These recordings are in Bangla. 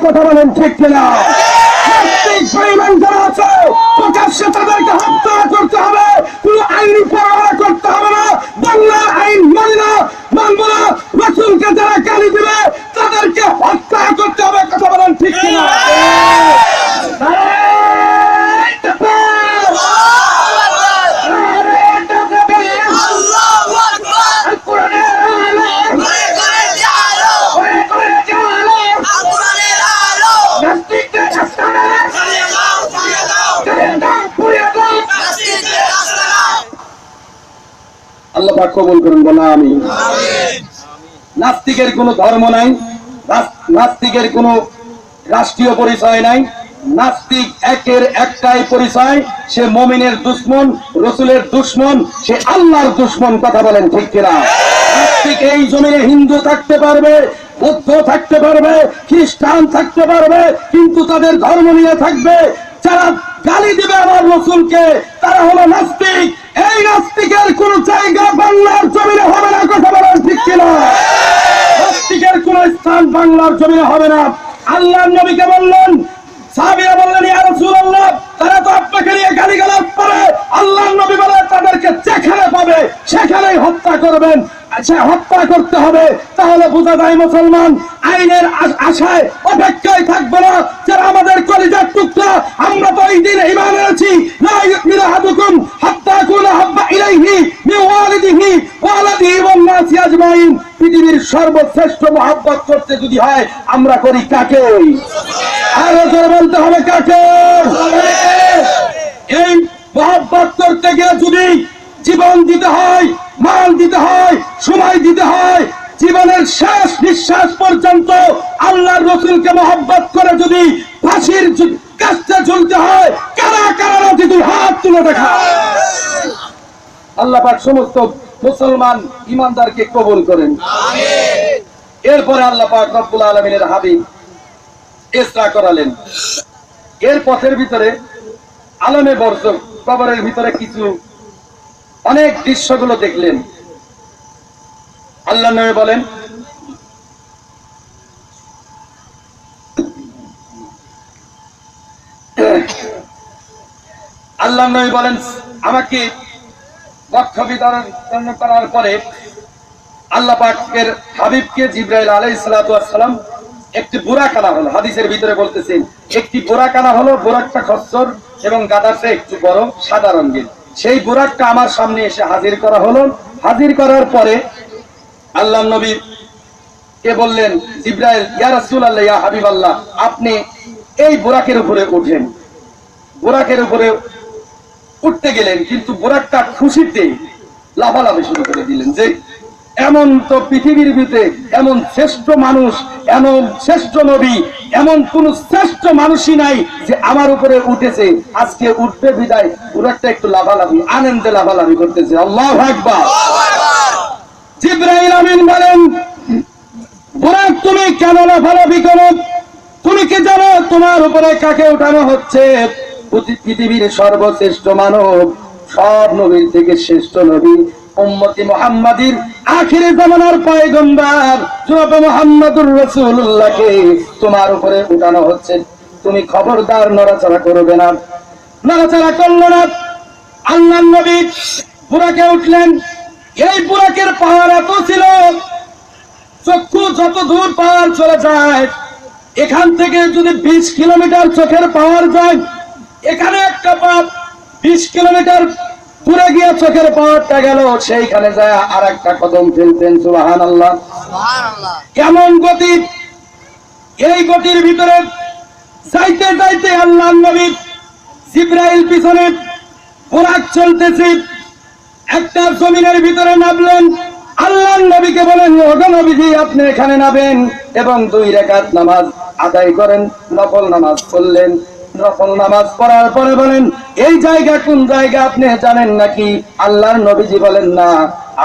কথা বলেন ঠিক কিনা? নাস্তিক বেঈমান যারা আছে প্রকাশ্যে তাদেরকে হত্যা করতে হবে, কোন আইনি পরোয়া করতে হবে না। বাংলার আইন মানি না, মানব না। রাসূলকে যারা গালি দিবে তাদেরকে হত্যা করতে হবে, কথা বলেন ঠিক কিনা? আল্লাহ পাক কবুল করুন, বলা আমি। নাস্তিকের কোনো ধর্ম নাই, নাস্তিকের কোনো রাষ্ট্রীয় পরিচয় নাই। নাস্তিক একের একটাই পরিচয়, সে মুমিনের দুশমন, রাসূলের দুশমন, সে আল্লাহর দুশমন, কথা বলেন ঠিক কিনা? নাস্তিক এই জমিনে হিন্দু থাকতে পারবে, বৌদ্ধ থাকতে পারবে, খ্রিস্টান থাকতে পারবে, কিন্তু তাদের ধর্ম নিয়ে থাকবে। যারা গালি দিবে আমার রাসূলকে তারা হলো নাস্তিক। এই নাস্তিকের কোন জায়গা বাংলার জমিনে হবে না, কথা বলেন ঠিক কিনা? নাস্তিকের কোন স্থান বাংলার জমিনে হবে না। আল্লাহর নবীকে বললেন, সাহাবীরা বললেন, ইয়া রাসূলুল্লাহ, তারা তো আপনাকে নিয়ে গালিগালাজ করে। আল্লাহর নবী বলেন, তাদেরকে যেখানে পাবে সেখানেই হত্যা করবেন, সে হত্যা করতে হবে। তাহলে বোঝা যায় মুসলমান আইনের আশায় অপেক্ষায় থাকবে না। যারা আমাদের কলিজার টুকরা, আমরা তো এই দিন ঈমান এনেছি, লা ইউমিনু আহাদুকুম হাত্তা ইয়াকুনা হাব্বা ইলাইহি মিন ওয়ালিদিহি ওয়া ওয়ালাদিহি ওয়ান নাসি আজমাইন। পৃথিবীর সর্বশ্রেষ্ঠ মহব্বত করতে যদি হয় আমরা করি কাকে? আরো জোরে বলতে হবে, কাকে? এই মহব্বত করতে গিয়ে যদি জীবন দিতে হয়, মাল দিতে হয়, সময় দিতে হয়, জীবনের শেষ নিঃশ্বাস পর্যন্ত আল্লাহর রাসূলকে মহব্বত করে যদি ফাঁসির কাস্তে ঝুলতে হয়, কারা কারা রাজি? দুই হাত তুলে দেখা। আল্লাহ পাক সমস্ত মুসলমান ঈমানদারকে কবুল করেন, আমিন। এরপরে আল্লাহ পাক রব্বুল আলামিনের হাবিব ইসরা করালেন। এর পথের ভিতরে আলমে বরজখ, কবরের ভিতরে কিছু অনেক দৃশ্যগুলো দেখলেন। আল্লাহ নবী বলেন, আল্লাহ নবী বলেন, আমাকে লক্ষ্য বিতরণ করার পরে আল্লাহ পাকের হাবিবকে জিবরাইল আলাইহিস সালাতু ওয়াস সালাম একটি বুরাক আনা হলো। হাদিসের ভিতরে বলতেছেন, একটি বুরাক আনা হলো। বুরাকটা খচ্চর এবং গাদার চেয়ে একটু বড়, সাদা রঙের। সেই বুরাকটা আমার সামনে এসে হাজির করা হলো। হাজির করার পরে আল্লাহ নবী কে বললেন, জিবরাইল, ইয়া রাসূলুল্লাহ, ইয়া হাবিবাল্লাহ, আপনি এই বুরাকের উপরে ওঠেন। বুরাকের উপরে উঠতে গেলেন, কিন্তু বুরাকটা খুশিতে লাফালাফি শুরু করে দিলেন যে এমন তো পৃথিবীর ভিতরে এমন শ্রেষ্ঠ মানুষ, এমন শ্রেষ্ঠ নবী, এমন কোন শ্রেষ্ঠ মানুষই নাই যে আমার উপরে উঠেছে। আজকে উঠবে বিদায় বুরাকটা একটু লাফালাফি, আনন্দে লাফালাফি করতেছে। আল্লাহু আকবার। জিবরাইল আমিন বলেন, বুরাক তুমি কেন লাফালাফি করো? তুমি কি জানো তোমার উপরে কাকে উঠানো হচ্ছে? পৃথিবীর সর্বশ্রেষ্ঠ মানব, সব নবীর থেকে শ্রেষ্ঠ নবী, উম্মতি মুহাম্মাদির আখিরি জামানার পয়গম্বর জনাব মুহাম্মদুর রাসূলুল্লাহকে তোমার উপরে উঠানো হচ্ছে। তুমি খবরদার নড়াচড়া করবে না। নড়াচড়া করলো না। আল্লাহর নবী বুরাকে উঠলেন। এই বুরাকের পাহাড় এত ছিল, চক্ষু যত দূর পাহাড় চলে যায়, এখান থেকে যদি 20 কিলোমিটার চোখের পাওয়ার যায়, এখানে একটা পাপ 20 কিলোমিটার দূরে গিয়ে চোখের পাওয়ারটা গেল, সেইখানে যায় আর একটা কদম ফেলতেন। সুবহানাল্লাহ, সুবহানাল্লাহ। কেমন গতি! এই গতির ভিতরে যাইতে যাইতে আল্লাহর নবী জিবরাইল পিছনে বুরাক চলতেছে, একটা জমিনের ভিতরে নামলেন। আল্লাহর নবীকে বলেন, ওগো নবীজি, আপনি এখানে নামেন এবং 2 রাকাত নামাজ আদায় করেন। নফল নামাজ পড়লেন। নফল নামাজ পড়ার পরে বলেন, এই জায়গা কোন জায়গা আপনি জানেন নাকি? আল্লাহর নবীজি বলেন, না।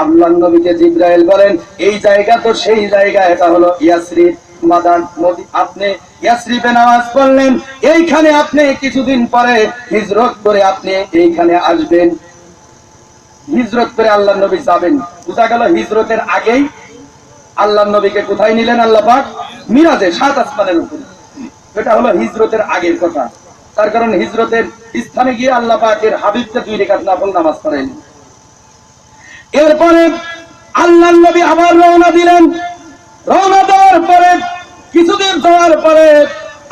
আল্লাহর নবীকে জিবরাইল বলেন, এই জায়গা তো সেই জায়গা, এটা হলো ইয়াসরিব মাদান নদী। আপনি ইয়াসরিবে নামাজ পড়লেন, এইখানে আপনি কিছুদিন পরে হিজরত করে আপনি এইখানে আসবেন। হিজরত করে আল্লাহর নবী যাবেন। বুঝা গেল হিজরতের আগেই আল্লাহর নবীকে কোথায় নিলেন আল্লাহ পাক? মিরাজে, 7 আসমানের উপরে। এটা হলো হিজরতের আগের কথা। তার কারণ হিজরতের স্থানে গিয়ে আল্লাহ পাকের হাবিবকে 2 রাকাত নফল নামাজ পড়াইলেন। এরপরে আল্লাহর নবী আবার রওনা দিলেন। রওনা দেওয়ার পরে কিছুদিন যাওয়ার পরে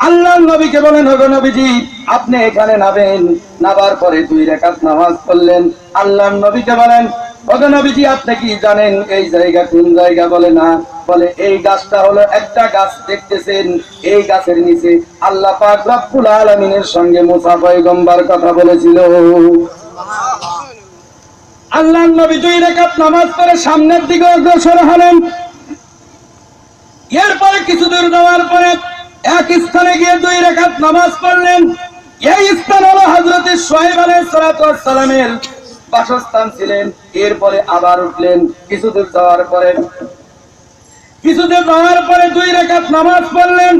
আল্লাহর নবীকে বলেন, ওগো নবীজি আপনি এখানে নামেন। নামার পরে 2 রাকাত নামাজ পড়লেন। আল্লাহর নবীকে বলেন, ওগো নবীজি আপনি কি জানেন এই জায়গা কোন জায়গা? বলে না। বলে এই গাছটা হলো একটা গাছ দেখতেছেন, এই গাছের নিচে আল্লাহ পাক রব্বুল আলামিনের সঙ্গে মুসা পয়গম্বর কথা বলেছিল। আল্লাহর নবী 2 রাকাত নামাজ পড়ে সামনের দিকে অগ্রসর হলেন। এরপরে কিছু দূর যাওয়ার পরে এক স্থানে গিয়ে 2 রাকাত নামাজ পড়লেন। এই স্থান হলো হযরত শুআয়ব আলাইহিস সালাতু ওয়াস সালামের বাসস্থান ছিলেন। এরপরে আবার উঠলেন। কিছু দূর যাওয়ার পরে 2 রাকাত নামাজ পড়লেন।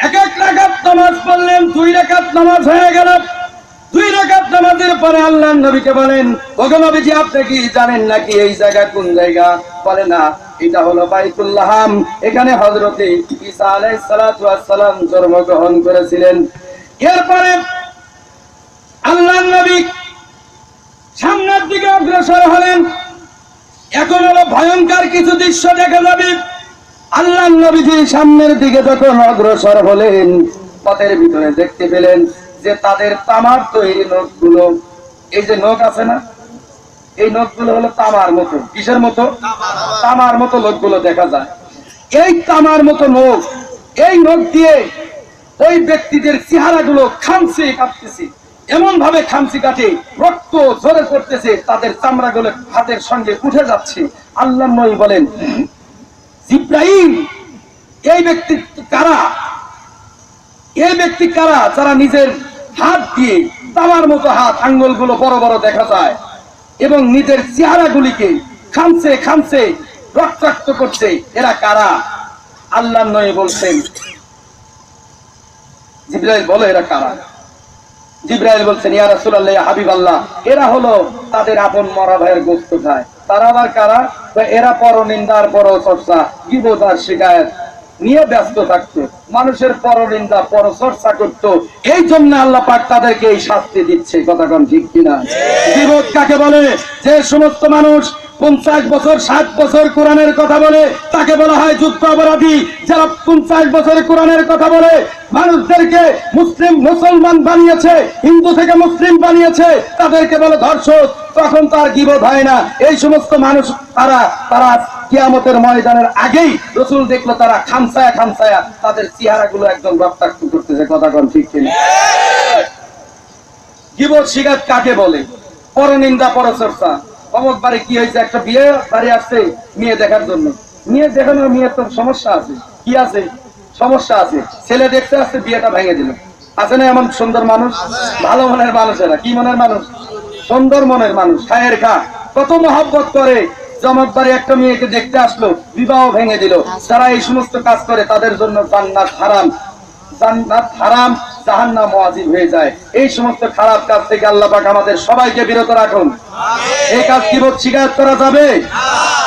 এক রাকাত নামাজ পড়লেন, 2 রাকাত নামাজ হয়ে গেল। 2 রাকাত নামাজের পরে আল্লাহর নবীকে বলেন, ওগো নবীজি আপনি কি জানেন নাকি এই জায়গা কোন জায়গা? বলে না। এটা হলো বাইতুল লাহাম, এখানে হযরত ঈসা আলাইহিস সালাতু ওয়াস সালাম জন্মগ্রহণ করেছিলেন। এরপরে আল্লাহর নবী সামনের দিকে অগ্রসর হলেন। এখন হলো ভয়ঙ্কর কিছু দৃশ্য দেখা যাবে। আল্লাহর নবীজি সামনের দিকে যখন অগ্রসর হলেন, পথের ভিতরে দেখতে পেলেন যে তাদের তামার তৈরি নখগুলো, এই যে নখ আছে না, এই নখগুলো হলো তামার মতো। কিসের মতো? তামার মতো নখগুলো দেখা যায়। এই তামার মতো নখ, এই নখ দিয়ে ওই ব্যক্তিদের চেহারাগুলো খামচে কাটতেছে, এমন ভাবে খামচি কাটে রক্ত ঝরে পড়তেছে, তাদের চামড়াগুলো হাতের সঙ্গে উঠে যাচ্ছে। আল্লাহর নবী বলেন, জিবরাইল এই ব্যক্তি কারা? এই ব্যক্তি কারা যারা নিজের হাত দিয়ে তামার মতো হাত আঙ্গুলগুলো বড় বড় দেখা যায় এবং নিজের চেহারাগুলিকে খামচে খামচে রক্তাক্ত করছে? এরা কারা? আল্লাহর নবী বলছেন, জিবরাইল বলো এরা কারা? জিবরাইল বলছেন, ইয়া রাসূলুল্লাহ, ইয়া হাবিবাল্লাহ, এরা হলো তাদের আপন মরা ভাইয়ের গোশত খায়। তারা আবার কারা? এরা পরনিন্দার পরচর্চা, গীবত আর শিকায়েত নিয়ে ব্যস্ত থাকতো, মানুষের পরনিন্দা পরচর্চা করতো। এই জন্য আল্লাহ পাক তাদেরকে এই শাস্তি দিচ্ছে। কথা কোন ঠিক কিনা? গীবত কাকে বলে? যে সমস্ত মানুষ 50 বছর 60 বছর কোরআনের কথা বলে তাকে বলা হয় যুদ্ধ অপরাধী। যারা 50 বছর কোরআনের কথা বলে মানুষদেরকে মুসলমান বানিয়েছে, হিন্দু থেকে মুসলিম বানিয়েছে, তাদেরকে বলে ধর্ষক, তখন তার গীবত হয় না। এই সমস্ত মানুষ তারা কিয়ামতের ময়দানের আগেই রাসূল দেখলো তারা খামসায়া খামসায়া তাদের চেহারাগুলো একদম রক্তাক্ত করতেছে। কথা কোন ঠিক কিনা? গীবত শিকায়ত কাকে বলে? পরনিন্দা পরচর্চা। অমুক বাড়ি কি হয়েছে, একটা বিয়ে বাড়ি আসছে মেয়ে দেখার জন্য, মেয়ে দেখানোর মেয়ের তো সমস্যা আছে। কি আছে? সমস্যা আছে। ছেলে দেখতে আসছে, বিয়েটা ভেঙে দিল। আছে না এমন সুন্দর মানুষ? ভালো মনের মানুষেরা কি মনের মানুষ? সুন্দর মনের মানুষ। খায়ের খা, কত মহব্বত করে। জমক বাড়ি একটা মেয়েকে দেখতে আসলো, বিবাহ ভেঙে দিল। যারা এই সমস্ত কাজ করে তাদের জন্য জান্নাত হারাম, জান্নাত হারাম, জাহান্নাম ওয়াজিব হয়ে যায়। এই সমস্ত খারাপ কাজ থেকে আল্লাহ পাক আমাদের সবাইকে বিরত রাখুন। এই কাজ গীবত শিকায়ত করা যাবে?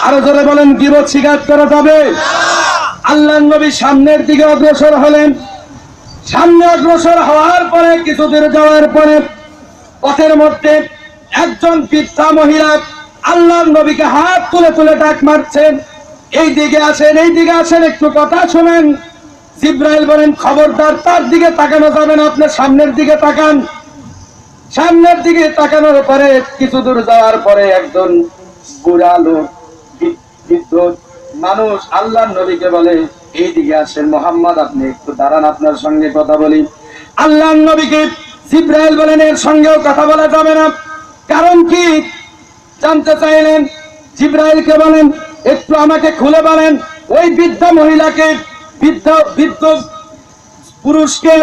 আরো জোরে বলেন, গীবত শিকায়ত করা যাবে? আল্লাহর নবী সামনের দিকে অগ্রসর হলেন। সামনে অগ্রসর হওয়ার পরে কিছু দূর যাওয়ার পরে পথের মধ্যে একজন বৃদ্ধা মহিলা আল্লাহর নবীকে হাত তুলে তুলে ডাক মারছেন, এই দিকে আসেন, এই দিকে আসেন, একটু কথা শোনেন। জিবরাইল বলেন, খবরদার তার দিকে তাকানো যাবে না, আপনি সামনের দিকে তাকান। সামনের দিকে তাকানোর পরে কিছু দূর যাওয়ার পরে একজন বুড়া লোক, বৃদ্ধ মানুষ আল্লাহর নবীকে বলে, এই দিকে আসেন মুহাম্মদ, আপনি একটু দাঁড়ান, আপনার সঙ্গে কথা বলি। আল্লাহর নবীকে জিবরাইল বলেন, এর সঙ্গেও কথা বলা যাবে না। কারণ কি জানতে চাইলেন? জিবরাইলকে বলেন, একটু আমাকে খুলে বলেন। ওই বৃদ্ধা মহিলাকে, বৃদ্ধ পুরুষকে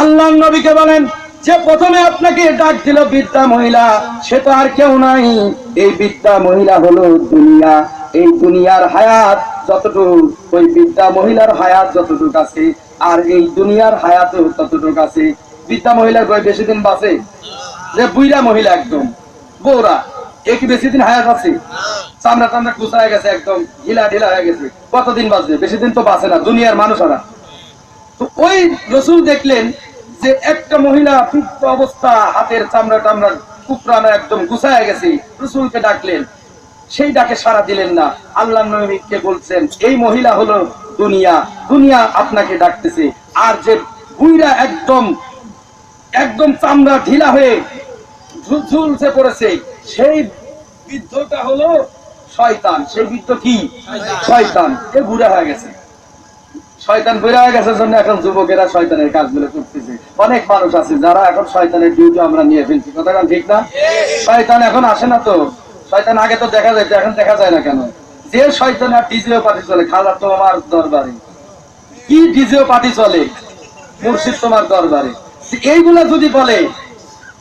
আল্লাহর নবীকে বলেন, যে প্রথমে আপনাকে ডাক দিল বৃদ্ধা মহিলা, সে তো আর কেউ নাই, এই বৃদ্ধা মহিলা হলো দুনিয়া। এই দুনিয়ার হায়াত যতটুকু, ওই বৃদ্ধা মহিলার হায়াত যতটুকু আছে, আর এই দুনিয়ার হায়াত ততটুকু আছে। বৃদ্ধা মহিলার বয়স বেশি দিন বাঁচে? যে বুইড়া মহিলা একদম বৌরা, এ কি বেশি দিন হায়াত আছে? চামড়া টামড়া কুচায় গেছে, একদম ঢিলা ঢিলা হয়ে গেছে, কতদিন বাঁচবে? বেশি দিন তো বাঁচে না দুনিয়ার মানুষরা। তো ওই রসুল দেখলেন যে একটা মহিলা পিত্ত অবস্থা, হাতের চামড়া টামড়া কুকরানো একদম গুছায় গেছে। রসুলকে ডাকলেন, সেই ডাকে সাড়া দিলেন না। আল্লাহ নবীকে বলছেন, এই মহিলা হলো দুনিয়া, দুনিয়া আপনাকে ডাকতেছে। আর যে বুইরা একদম একদম চামড়া ঢিলা হয়ে ঝুলছে পড়েছে, সেই বৃদ্ধটা হলো শয়তান। সেই বৃদ্ধ কি? শয়তান। এ বুড়া হয়ে গেছে, শয়তান বুড়া হয়ে গেছে জন্য এখন যুবকেরা শয়তানের কাজগুলো করতেছে। অনেক মানুষ আছে যারা এখন শয়তানের ডিউটি আমরা নিয়ে ফেলছি, কথা ঠিক না? শয়তান এখন আসে না তো, শয়তান আগে তো দেখা যায়, এখন দেখা যায় না কেন? যে শয়তান আর ডিজিও পার্টি চলে, খালা তোমার দরবারে কি ডিজিও পার্টি চলে, মুর্শিদ তোমার দরবারে, এইগুলা যদি বলে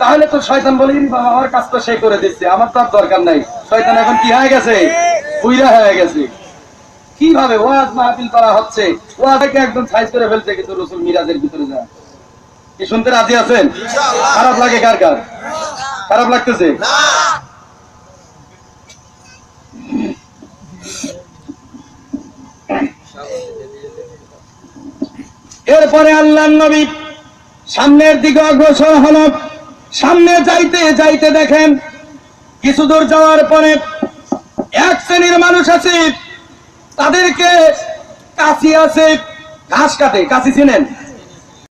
তাহলে তো শয়তান বলে, বাবা আমার কাজ তো সে করে দিচ্ছে, আমার তো আর দরকার নাই। শয়তান এখন কি হয়ে গেছে? বুইরা হয়ে গেছে। কিভাবে ওয়াজ মাহফিল করা হচ্ছে, ওয়াজকে একদম সাইজ করে ফেলছে, কিন্তু রসুল মিরাজের ভিতরে যায়। কি শুনতে রাজি আছেন? খারাপ লাগে কার কার? খারাপ লাগতেছে? এরপরে আল্লাহর নবী সামনের দিকে অগ্রসর হল। সামনে যাইতে যাইতে দেখেন কিছু দূর যাওয়ার পরে এক শ্রেণীর মানুষ আছে, তাদেরকে কাশি আছে, ঘাস কাটে। কাশি চিনেন?